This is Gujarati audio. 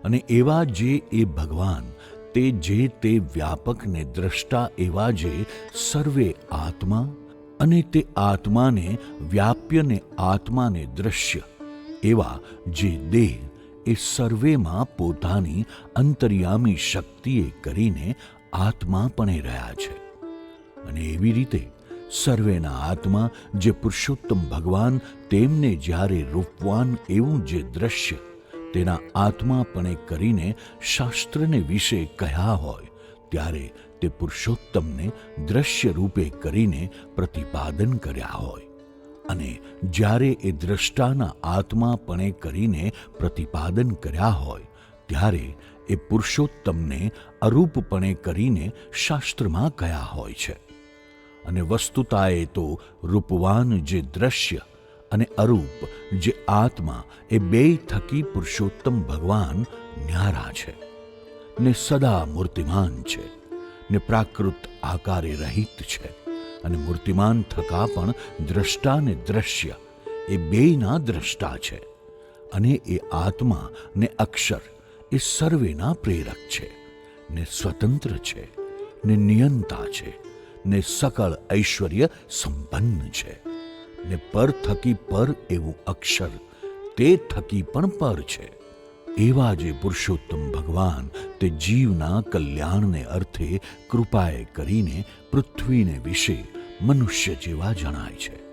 અને એવા જે એ ભગવાન, તે જે તે વ્યાપકને દ્રષ્ટા એવા જે સર્વે આત્મા અને તે આત્માને વ્યાપ્યને આત્માને દ્રશ્ય એવા જે દેહ એ સર્વેમાં પોતાની અંતર્યામી શક્તિએ કરીને આત્માપણે રહ્યા છે. અને એવી રીતે સર્વેના આત્મા જે પુરુષોત્તમ ભગવાન તેમને જ્યારે રૂપવાન એવું જે દ્રશ્ય તેના આત્માપણે કરીને શાસ્ત્રને વિશે કહ્યા હોય ત્યારે તે પુરુષોત્તમને દ્રશ્ય રૂપે કરીને પ્રતિપાદન કર્યા હોય. અને જ્યારે એ દ્રષ્ટાના આત્માપણે કરીને પ્રતિપાદન કર્યા હોય ત્યારે એ પુરુષોત્તમને અરૂપપણે કરીને શાસ્ત્રમાં કહ્યા હોય છે. અને વસ્તુતાએ તો રૂપવાન જે દ્રશ્ય અને અરૂપ જે આત્મા એ બેય થકી પુરુષોત્તમ ભગવાન ન્યારા છે ને સદા મૂર્તિમાન છે ને પ્રાકૃત આકારે રહિત છે. અને મૂર્તિમાન થકા પણ દ્રષ્ટા ને દ્રશ્ય એ બેયના દ્રષ્ટા છે. અને એ આત્મા ને અક્ષર એ સર્વેના પ્રેરક છે ને સ્વતંત્ર છે ને નિયંતા છે ને સકળ ઐશ્વર્ય સંપન્ન છે ને પર થકી પર એવું અક્ષર તે થકી પણ પર છે. એવા જે પુરુષોત્તમ ભગવાન તે જીવના કલ્યાણને અર્થે કૃપાએ કરીને પૃથ્વીને વિશે મનુષ્ય જેવા જણાય છે.